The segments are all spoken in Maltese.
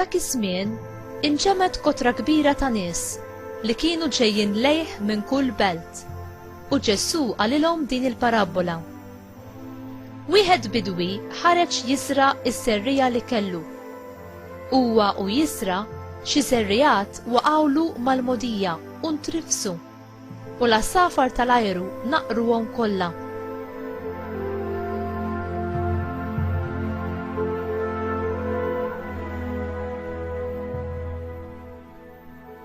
f'dak iż-żmien inġemet kotra kbira ta' nies li kienu ġejjin lejh minn kull belt. U Ġesu għalilhom din il-parabola. Wieħed bidwi ħareġ jizra s-serrija li kellu. Huwa u jizra xi serrijat waqgħulu mal-mogħdija u ntrifsu u l-għasafar tal-ajru naqruhom kollha.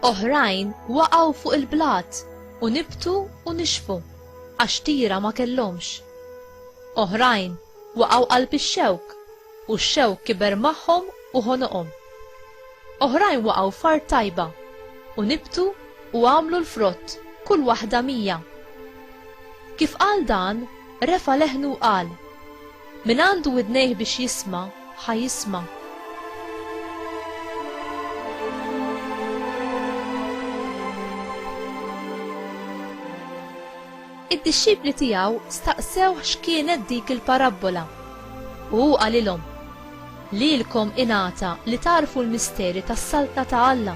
Oħrajn waqgħu fuq il-blat u nibtu u nixfu għax tira ma kellhomx. Oħrajn waqgħu qalb ix-xewk u x-xewk kiber magħhom u ħonoqhom. Oħrajn waqgħu f'art tajba u nibtu u għamlu l-frott kull waħda 100. Kif qal dan, refa leħnu qal: min għandu widnejh biex jisma' ħajjisma'. Id-dixxipli tiegħu staqsew x'kienet dik il-parabola u hu qalilhom: lilkom ingħata li tarfu l-misteri tas-salta ta' Alla,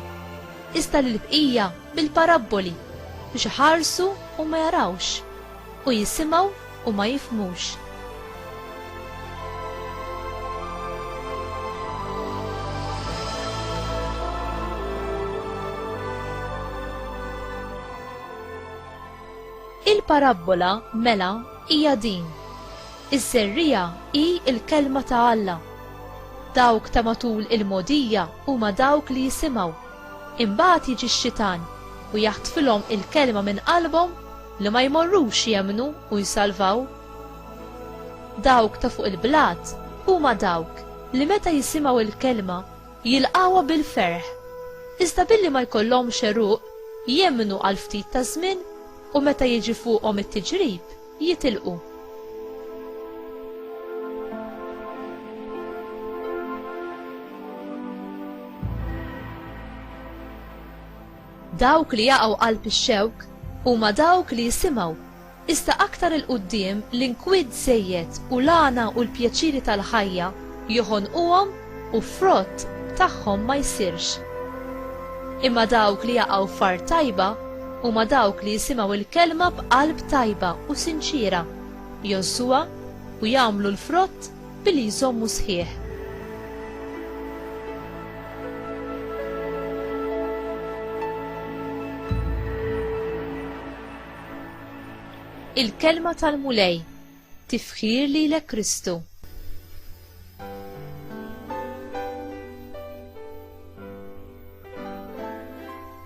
iżda lill-bqija bil-parabboli biex iħarsu u ma jarawx, u jisimgħu u ma jifhmux. Il-parabola mela hija din: iż-żerrija hi l-kelma ta' Alla. Dawk ta' matul il-mogħdija huma dawk li jisimgħu. Imbagħad jiġi x-xitan u jaħtfilhom il-kelma minn qalbhom li ma jmorrux jemmnu u jsalvaw. Dawk ta' fuq il-blat huma dawk li meta jisimgħu il-kelma jilqawha bil-ferħ, iżda billi ma jkollhomx xeruq jemmnu għal ftit ta' żmien u meta jiġi fuqhom it-tiġrib jitilqu. Dawk li jaqgħu qalb ix-xewk huma dawk li jisimgħu, iżda aktar il-qudiem l-inkwied żejjed u l-għana u l-pjaċiri tal-ħajja joħonquhom u frott tagħhom ma jsirx. Imma dawk li jaqgħu f'art tajba huma dawk li jisimgħu il-kelma b'qalb tajba u sinċira, jonsuha u jagħmlu l-frott billi jżommu sħiħ. Il-kelma tal-mulej tifħir lilek Kristu.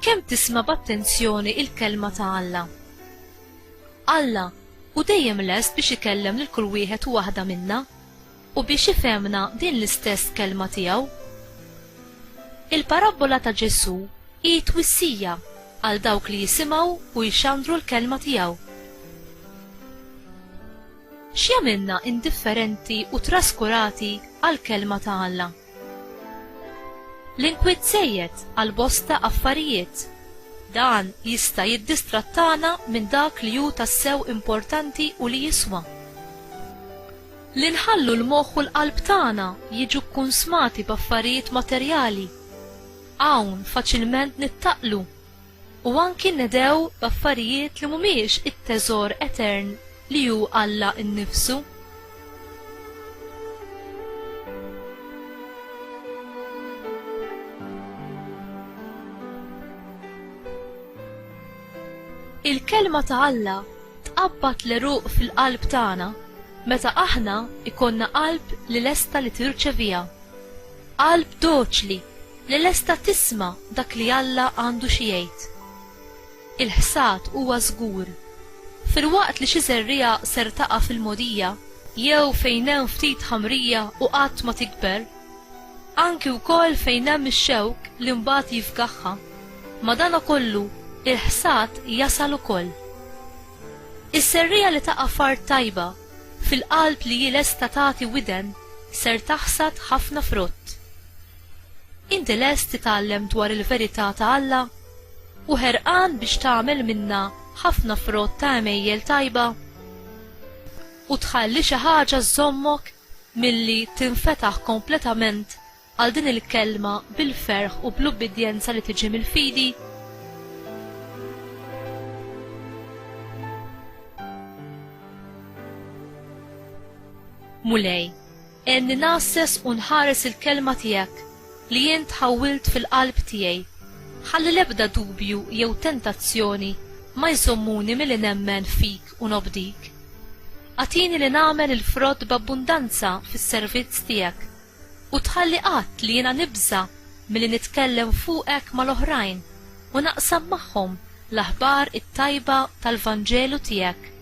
Kemm tisma' b'attenzjoni il-kelma ta' Alla? Alla hu dejjem lest biex ikellem lil kull wieħed u waħda minna u biex ifhemna din l-istess kelma tiegħu. Il-parabola ta' Ġesu hi twissija għal dawk li jisimgħu u jxandru l-kelma tiegħu. X'jagħmilna indifferenti u traskurati għal kelma ta' Alla? L-inkwiet żejjed għal bosta affarijiet. Dan jista' jiddistrattana minn dak li hu tassew importanti u li jiswa. Li nħallu l-moħħ u l-qalb tagħna jiġu kkunsmati b'affarijiet materjali. Hawn faċilment nittaqlu u anki nedew b'affarijiet li mhumiex it-teżor etern li hu Alla nnifsu. Il-kelma ta' Alla tqabbad l-eruq fil-qalb tagħna meta aħna ikonna qalb li lesta li tirċevija, qalb doċli li lesta tisma' dak li Alla għandu xi jgħid. Il-ħsad huwa żgur. Fil-waqt li xi żerriegħa ser taqa' fil-mogħdija jew fejn hemm ftit ħamrija u qatt ma tikber, anki wkoll fejn hemm ix-xewk li mbagħad jifgaħħa, madankollu il-ħsad jasal ukoll. Is-serriegħa li taqa' f'art tajba fil-qalb li hi lesta tagħti widen ser taħsad ħafna frott. Inti lest titgħallem dwar il-verità ta' Alla u ħerqan biex tagħmel minnha ħafna frott ta' għemejjel tajba u tħalli xi ħaġa żommok milli tinfetaħ kompletament għal din il-kelma bil-ferħ u bl-ubbidjenza li tiġi mill-fidi. Mulej, enni nasses u nħares il-kelma tiegħek li jien tħawwilt fil-qalb tiegħi, ħalli l-ebda dubju jew tentazzjoni ma jżommuni milli nemmen fik u nobdik. Għatini li nagħmel il-frott b'abbundanza fis-servizz tiegħek u tħalli qatt li jiena nibża milli nitkellem fuqek mal-oħrajn u naqsam magħhom l-aħbar it-tajba tal-Vanġelu tiegħek.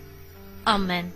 Amen.